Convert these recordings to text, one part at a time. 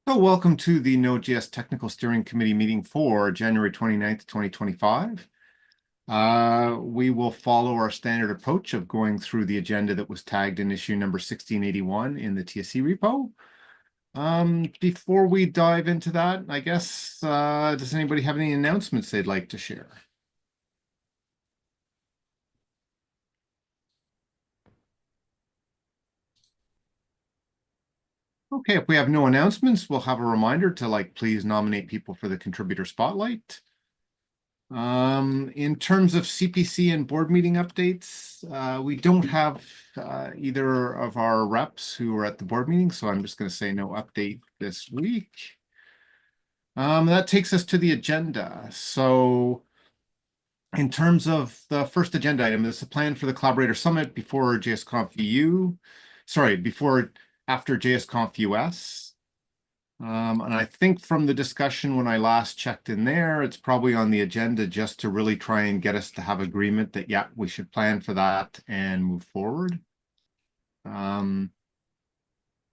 So welcome to the Node.js Technical Steering Committee meeting for January 29th, 2025. We will follow our standard approach of going through the agenda that was tagged in issue number 1681 in the TSC repo. Before we dive into that, I guess, does anybody have any announcements they'd like to share? Okay, if we have no announcements, we'll have a reminder to please nominate people for the contributor spotlight. In terms of CPC and board meeting updates, we don't have either of our reps who are at the board meeting, so I'm just going to say no update this week. That takes us to the agenda. So in terms of the first agenda item, it's a plan for the Collaborator Summit before JSConf EU. Sorry, after JSConf US. And I think from the discussion when I last checked in there, it's probably on the agenda just to really try and get us to have agreement that, yeah, we should plan for that and move forward.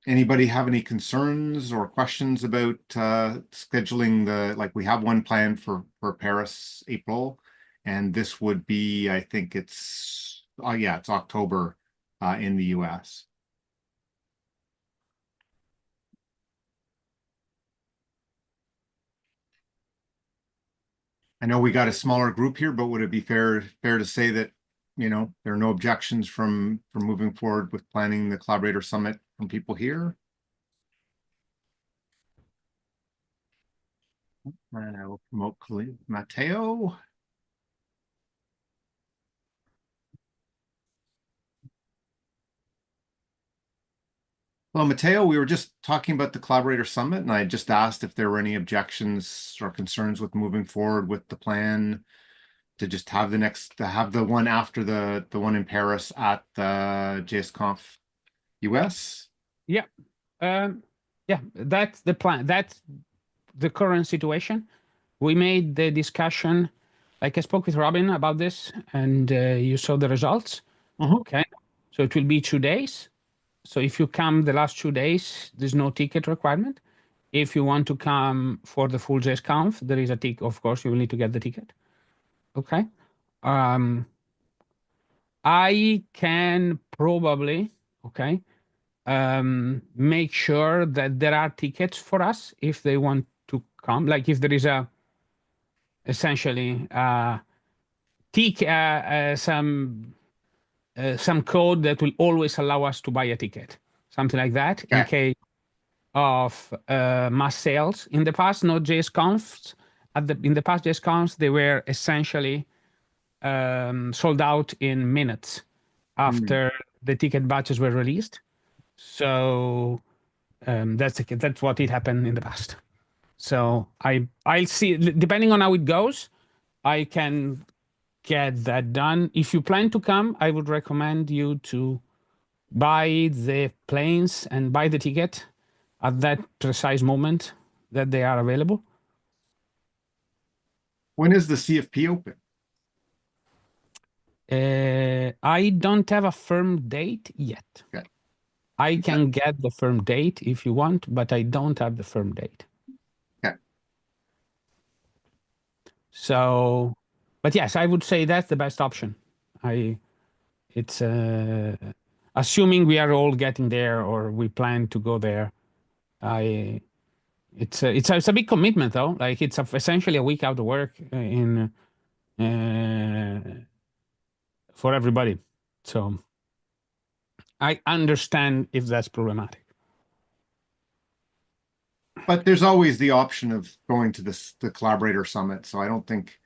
Anybody have any concerns or questions about scheduling we have one planned for Paris, April, and this would be, I think it's October in the US. I know we got a smaller group here, but would it be fair to say that, there are no objections from moving forward with planning the Collaborator Summit from people here? And I will promote Matteo. Well, Matteo, we were just talking about the Collaborator Summit, and I just asked if there were any objections or concerns with moving forward with the plan to just have the one after the one in Paris at the JSConf US. Yeah, that's the plan. That's the current situation. We made the discussion. I spoke with Robin about this, and you saw the results. Okay, so it will be 2 days. So if you come the last 2 days, there's no ticket requirement. If you want to come for the full JSConf, there is a ticket. Of course, you will need to get the ticket. Okay. I can probably, make sure that there are tickets for us if they want to come. Like if there is essentially some code that will always allow us to buy a ticket, something like that, in case of mass sales. In the past, not JSConfs. In the past JSConfs, they were essentially sold out in minutes after the ticket batches were released. So that's what it happened in the past. So I'll see, depending on how it goes, I can get that done. If you plan to come, I would recommend you to buy the planes and buy the ticket at that precise moment that they are available. When is the CFP open? I don't have a firm date yet. Okay. I can get the firm date if you want, but I don't have the firm date. Okay. So, but yes, I would say that's the best option. It's assuming we are all getting there or we plan to go there. It's a big commitment though. Like it's essentially a week out of work for everybody. So I understand if that's problematic. But there's always the option of going to the Collaborator Summit, so I don't think.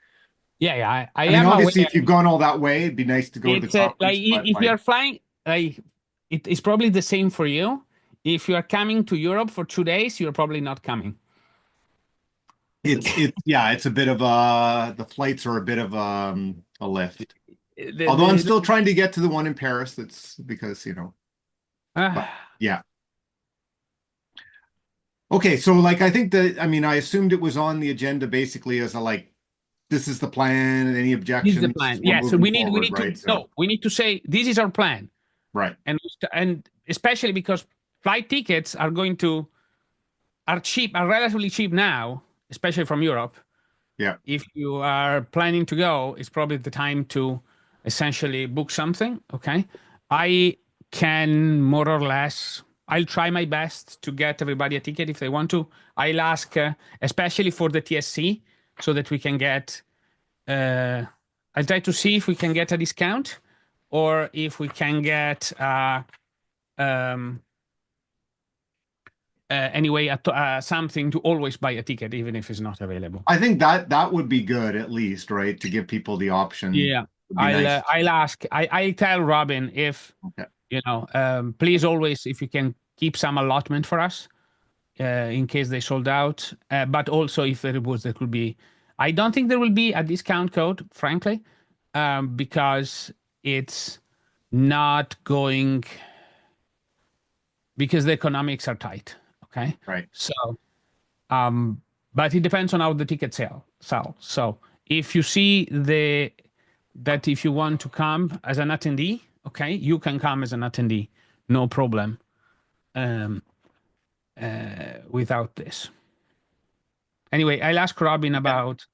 Yeah, I mean, obviously, if you've gone all that way, it'd be nice to go to the conference. If you're flying, it's probably the same for you. If you are coming to Europe for 2 days, you're probably not coming. It's a bit of the flights are a bit of a lift. Although I'm still trying to get to the one in Paris. That's because, but, yeah. Okay, so I think I assumed it was on the agenda basically as this is the plan and any objections. This is the plan. Yeah, so we need to say this is our plan. Right. And especially because flight tickets are going to are cheap, are relatively cheap now, especially from Europe. Yeah. If you are planning to go, it's probably the time to essentially book something. Okay. I can more or less, I'll try my best to get everybody a ticket if they want to. I'll ask, especially for the TSC, so that we can get, I'll try to see if we can get a discount or if we can get, um, anyway, something to always buy a ticket, even if it's not available. I think that would be good at least, right? To give people the option. Yeah, Would be nice. I'll ask. I tell Robin if Okay. please always if you can keep some allotment for us in case they sold out. But also if there could be. I don't think there will be a discount code, frankly, because it's not going because the economics are tight. Okay. Right. So, but it depends on how the tickets sell. So if you see that if you want to come as an attendee, okay, you can come as an attendee, no problem, without this. Anyway, I'll ask Robin about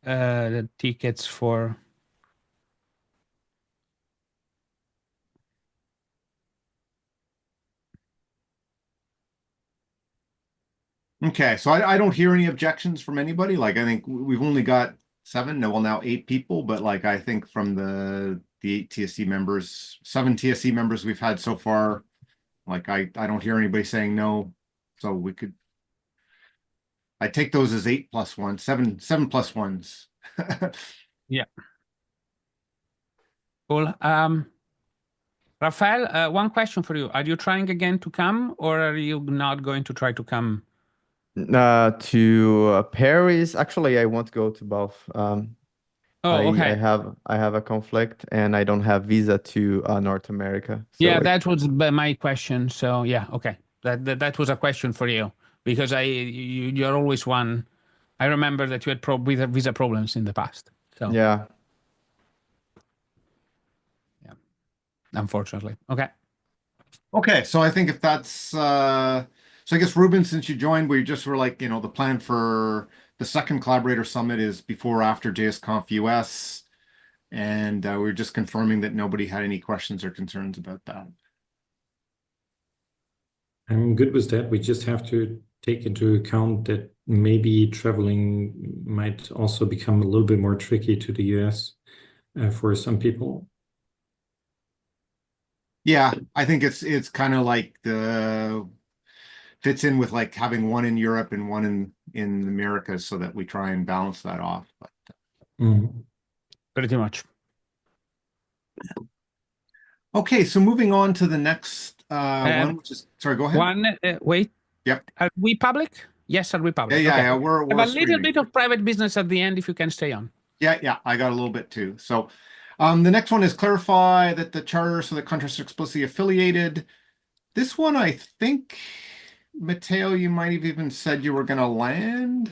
the tickets for. Okay, so I don't hear any objections from anybody. Like I think we've only got 7, no, well now 8 people, but like I think from the 8 TSC members, 7 TSC members we've had so far, like I don't hear anybody saying no. So we could I take those as 8 plus 1, 7 plus 1s. Yeah. Cool. Rafael, one question for you. Are you trying again to come or are you not going to try to come? To Paris. Actually, I won't go to both. Oh, okay. I have a conflict and I don't have visa to North America. So Yeah, that was my question. So yeah, okay. That was a question for you because you're always one. I remember that you had visa problems in the past. So yeah. Unfortunately. Okay. Okay, so I think if that's so I guess Ruben, since you joined, we just were like, the plan for the second collaborator summit is before or after JSConf US. And we're just confirming that nobody had any questions or concerns about that. I'm good with that. We just have to take into account that maybe traveling might also become a little bit more tricky to the US for some people. Yeah, I think it's kind of like fits in with like having one in Europe and one in America so that we try and balance that off. But Pretty much. okay, so moving on to the next one, which is sorry, go ahead. Wait. Yep. Are we public? Yes, are we public? Yeah, okay. we're Have a little streaming. bit of private business at the end if you can stay on. Yeah, I got a little bit too. So the next one is clarify that the charter so the contracts are explicitly affiliated. This one, I think, Matteo, you might have even said you were going to land.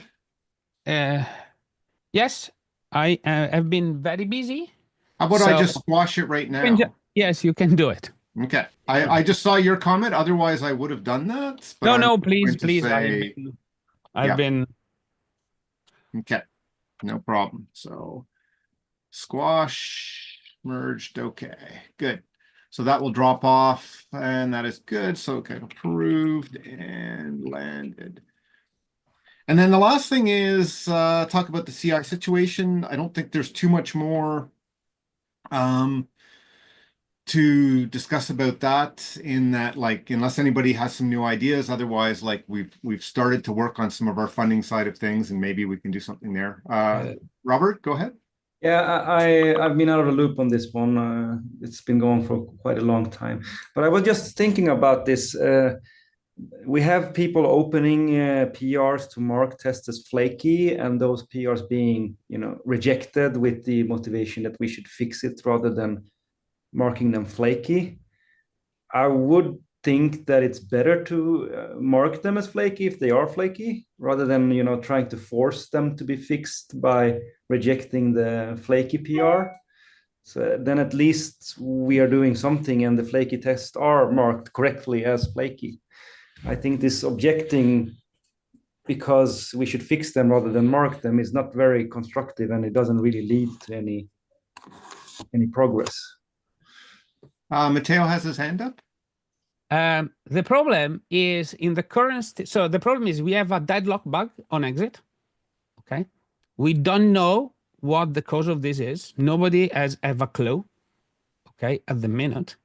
Yes, I have been very busy. How about I just squash it right now? Yes, you can do it. Okay. I just saw your comment. Otherwise, I would have done that. But no, please. Say, I've been. Okay. No problem. So squash, merged. Okay, good. So that will drop off and that is good. So okay, approved and landed. And then the last thing is talk about the CI situation. I don't think there's too much more to discuss about that in that, like, unless anybody has some new ideas, otherwise, like we've started to work on some of our funding side of things and maybe we can do something there. Robert, go ahead. Yeah, I've been out of the loop on this one. It's been going for quite a long time, but I was just thinking about this. We have people opening PRs to mark tests as flaky, and those PRs being, rejected with the motivation that we should fix it rather than marking them flaky. I would think that it's better to mark them as flaky if they are flaky, rather than trying to force them to be fixed by rejecting the flaky PR. So then at least we are doing something, and the flaky tests are marked correctly as flaky. I think this objecting because we should fix them rather than mark them is not very constructive, and it doesn't really lead to any progress. Matteo has his hand up. The problem is in the current, so the problem is we have a deadlock bug on exit. Okay. We don't know what the cause of this is. Nobody has ever clue. Okay. At the minute,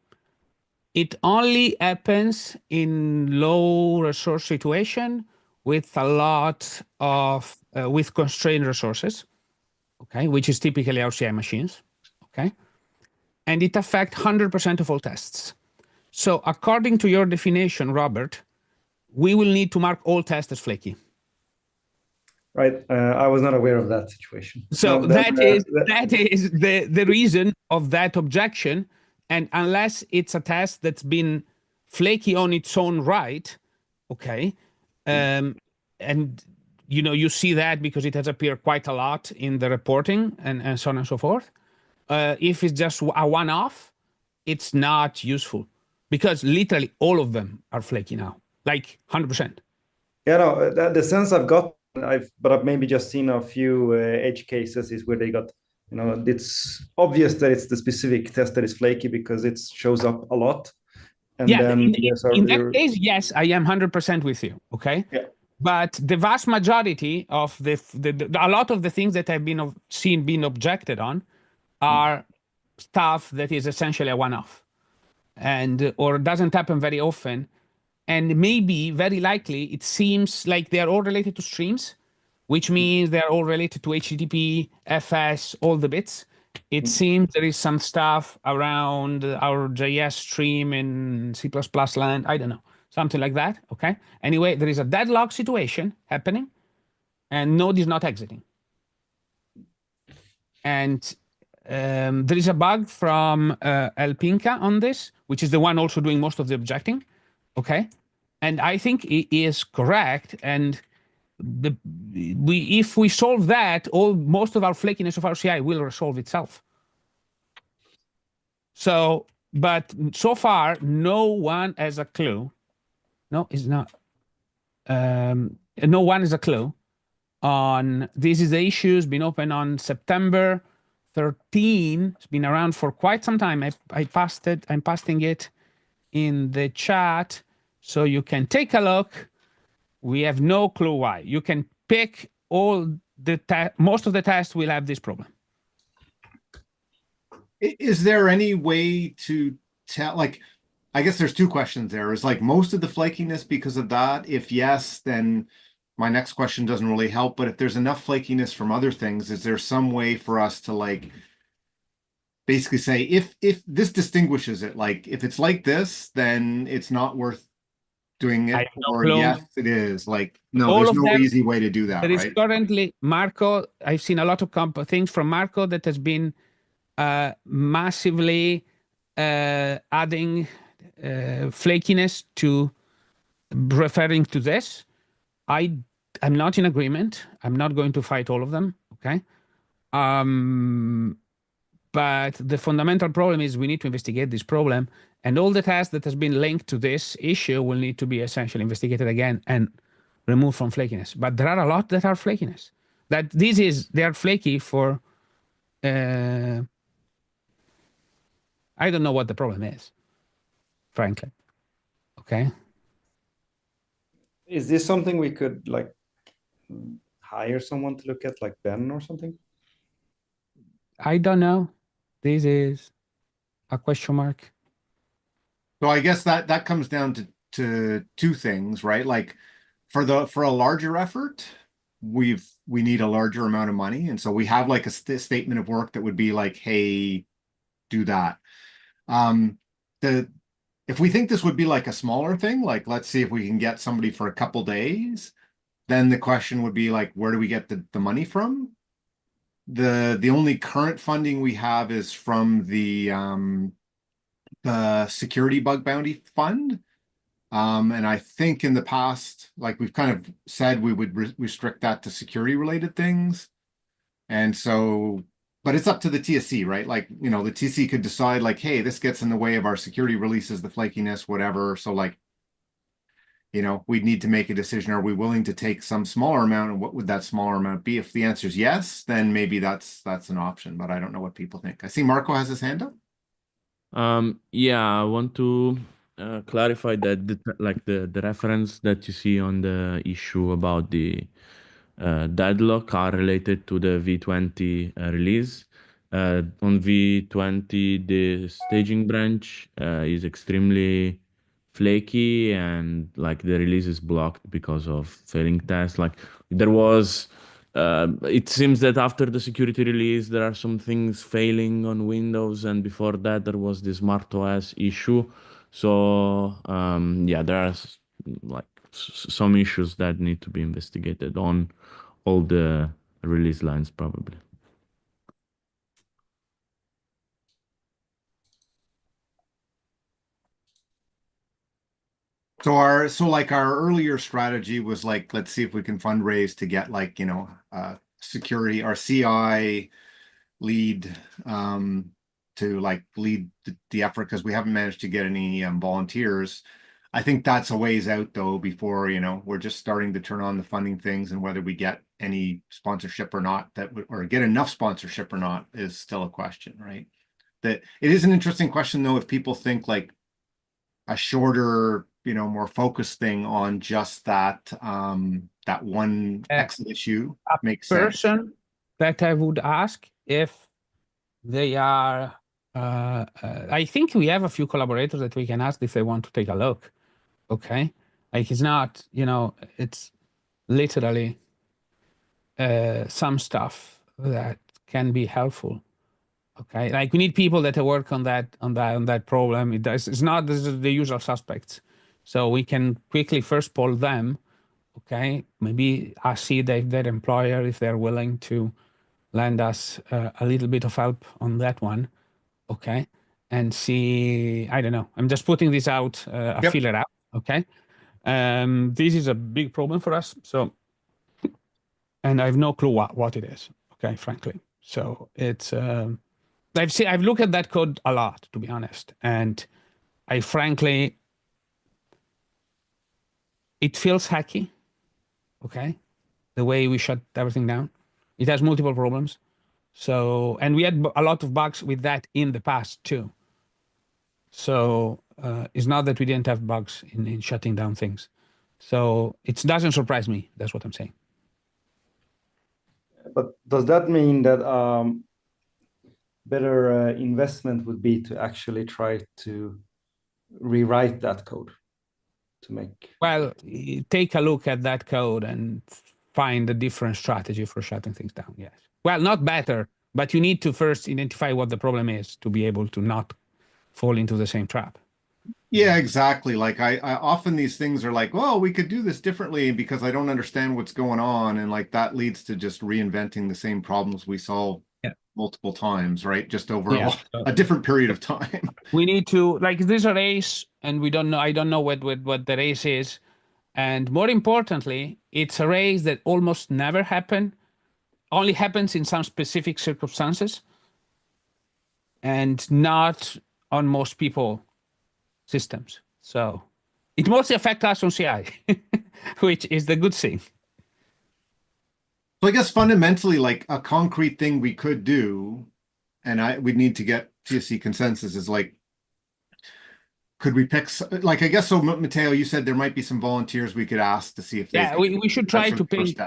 it only happens in low resource situation with a lot of, with constrained resources. Okay. Which is typically RCI machines. Okay. And it affects 100% of all tests. So according to your definition, Robert, we will need to mark all tests as flaky. Right. I was not aware of that situation. So No, that is the reason of that objection. And unless it's a test that's been flaky on its own right, okay, and you know you see that because it has appeared quite a lot in the reporting and so on and so forth. If it's just a one-off, it's not useful because literally all of them are flaky now, like 100%. Yeah, no, the sense I've got, but I've maybe just seen a few edge cases is where they got, you know, it's obvious that it's the specific test that is flaky because it shows up a lot. And yeah, then in that case, yes, I am 100% with you. Okay. Yeah. But the vast majority of a lot of the things that I've been seen being objected on are stuff that is essentially a one-off and or doesn't happen very often. And maybe very likely it seems like they're all related to streams, which means they're all related to HTTP, FS, all the bits. It seems there is some stuff around our JS stream in C++ land. I don't know, something like that. Okay. Anyway, there is a deadlock situation happening and node is not exiting. And there is a bug from El Pinca on this, which is the one also doing most of the objecting. Okay. And I think it is correct. And if we solve that, most of our flakiness of RCI will resolve itself. So, but so far, no one has a clue. No, it's not. No one has a clue on this is the issue. It's been open on September 13. It's been around for quite some time. I posted. I'm posting it in the chat so you can take a look. We have no clue why. You can pick all the most of the tests will have this problem. Is there any way to tell, like, I guess there's two questions there. Is like most of the flakiness because of that? If yes, then my next question doesn't really help. But if there's enough flakiness from other things, is there some way for us to like basically say if this distinguishes it, like if it's like this, then it's not worth doing it, or yes, it is. Like, no, there's no easy way to do that. There is currently Marco. I've seen a lot of things from Marco that has been massively adding flakiness to referring to this. I'm not in agreement. I'm not going to fight all of them. Okay. But the fundamental problem is we need to investigate this problem, and all the tests that has been linked to this issue will need to be essentially investigated again and removed from flakiness. But there are a lot that are flakiness. They are flaky for I don't know what the problem is, frankly. Okay. Is this something we could like hire someone to look at, like Ben or something? I don't know. This is a question mark. So I guess that comes down to two things, right? Like for a larger effort, we need a larger amount of money, and so we have like a statement of work that would be like, hey, do that. If we think this would be like a smaller thing, like let's see if we can get somebody for a couple days, then the question would be like, where do we get the money from? The only current funding we have is from the security bug bounty fund. And I think in the past, like we've kind of said, we would restrict that to security related things. And so, but it's up to the TSC, right? Like, you know, the TSC could decide like, hey, this gets in the way of our security releases, the flakiness, whatever. So like, you know, we'd need to make a decision. Are we willing to take some smaller amount, and what would that smaller amount be? If the answer is yes, then maybe that's an option, but I don't know what people think. I see Marco has his hand up. Yeah, I want to clarify that the reference that you see on the issue about the deadlock are related to the V20 release. On V20, the staging branch is extremely flaky, and like the release is blocked because of failing tests. Like there was it seems that after the security release, there are some things failing on Windows, and before that, there was this SmartOS issue. So yeah, there are like some issues that need to be investigated on all the release lines, probably. So like our earlier strategy was like, let's see if we can fundraise to get like, you know, security, our CI lead to like lead the effort, because we haven't managed to get any volunteers. I think that's a ways out though, before, you know, we're just starting to turn on the funding things, and whether we get any sponsorship or not, or get enough sponsorship or not, is still a question, right? That it is an interesting question though, if people think like a shorter, you know, more focused thing on just that that one exit issue makes sense. Person that I would ask if they are, I think we have a few collaborators that we can ask if they want to take a look. Okay. Like it's not, you know, it's literally some stuff that can be helpful. Okay. Like we need people that work on that problem. It's not the usual suspects. So we can quickly first poll them. Okay. Maybe see their employer, if they're willing to lend us a little bit of help on that one. Okay. And see, I don't know. I'm just putting this out, Yep. feeler out. Okay. This is a big problem for us. So, and I have no clue what it is. Okay, frankly. So it's, I've looked at that code a lot, to be honest. And I frankly, it feels hacky. Okay. The way we shut everything down. It has multiple problems. So, and we had a lot of bugs with that in the past too. So it's not that we didn't have bugs in shutting down things. So it doesn't surprise me. That's what I'm saying. But does that mean that better investment would be to actually try to rewrite that code to make? Well, take a look at that code and find a different strategy for shutting things down. Yes. Well, not better, but you need to first identify what the problem is to be able to not fall into the same trap. Yeah, exactly. Like I often these things are like, well, we could do this differently because I don't understand what's going on. And like that leads to just reinventing the same problems we solve multiple times, right? Just over a different period of time. We need to, like, there's a race and we don't know, I don't know what the race is. And more importantly, it's a race that almost never only happens in some specific circumstances and not on most people systems. So it mostly affects us on CI, which is the good thing. So I guess fundamentally, like a concrete thing we could do, and we'd need to get TSC consensus, is like, could we pick, like, I guess so, Matteo, you said there might be some volunteers we could ask to see if they. Yeah, we should try to pick,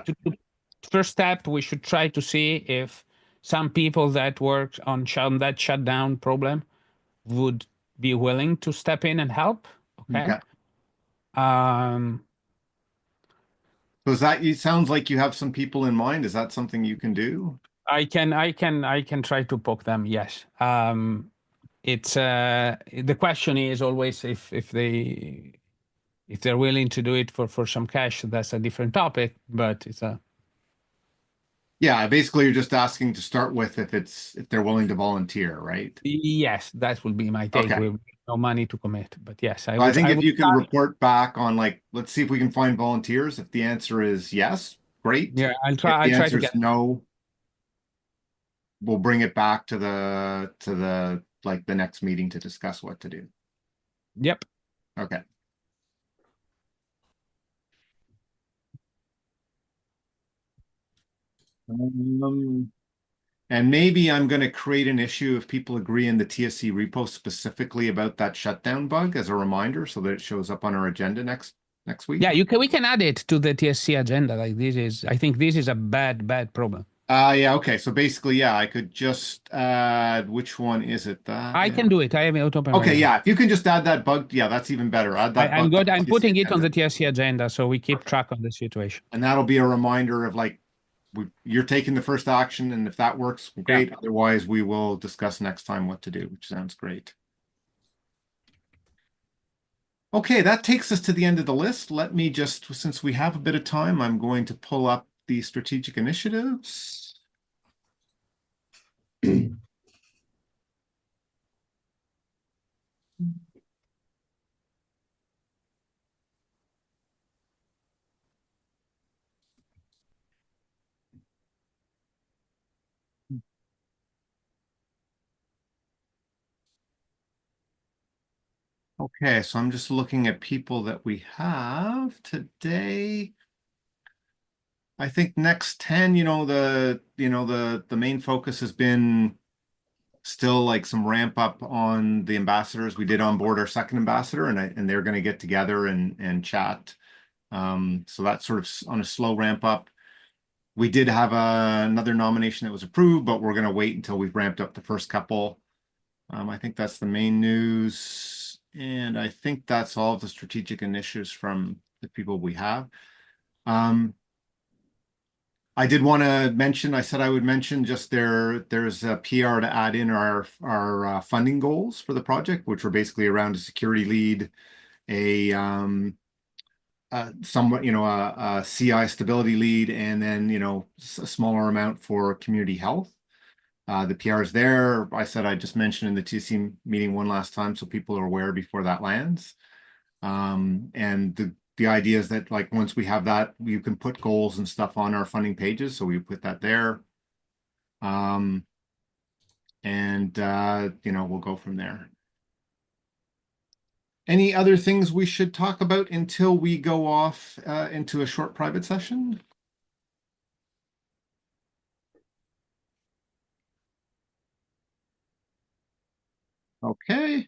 first step, we should try to see if some people that worked on that shutdown problem would be willing to step in and help. Okay. So is that, it sounds like you have some people in mind. Is that something you can do? I can try to poke them. Yes. It's the question is always if they're willing to do it for some cash. That's a different topic, but it's a. Yeah, basically you're just asking to start with if they're willing to volunteer, right? Yes, that would be my take. Okay. With no money to commit, but yes, I think if you can report back on like, let's see if we can find volunteers. If the answer is yes, great. Yeah, I'll try. If the I'll answer try to is get no, we'll bring it back to the like the next meeting to discuss what to do. Yep. Okay. And maybe I'm going to create an issue if people agree in the TSC repo specifically about that shutdown bug as a reminder so that it shows up on our agenda next week. Yeah, we can add it to the TSC agenda. Like I think this is a bad problem. Yeah, okay. So basically, yeah, I could just add, which one is it? That I can do it. I have it open. Okay, right now. yeah. If you can just add that bug, yeah, that's even better. Add that I'm bug good. to I'm TSC putting it on the agenda. TSC agenda so we keep track of the situation. And that'll be a reminder of like, you're taking the first action, and if that works, great. Otherwise, we will discuss next time what to do, which sounds great. Okay, that takes us to the end of the list. Let me just, since we have a bit of time, I'm going to pull up the strategic initiatives. Okay, so I'm just looking at people that we have today. I think next 10, the main focus has been still like some ramp up on the ambassadors. We did onboard our second ambassador, and they're going to get together and chat. So that's sort of on a slow ramp up. We did have another nomination that was approved, but we're going to wait until we've ramped up the first couple. I think that's the main news, and I think that's all of the strategic initiatives from the people we have. I did want to mention, I said I would mention just there's a PR to add in our funding goals for the project, which were basically around a security lead, a somewhat, a CI stability lead, and then, a smaller amount for community health. The PR is there. I said I just mentioned in the TC meeting one last time so people are aware before that lands. And the idea is that like once we have that, you can put goals and stuff on our funding pages. So we put that there. And we'll go from there. Any other things we should talk about until we go off into a short private session? Okay.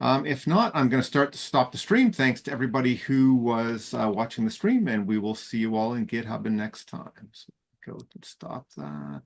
If not, I'm going to stop the stream. Thanks to everybody who was watching the stream, and we will see you all in GitHub next time. So go and stop that.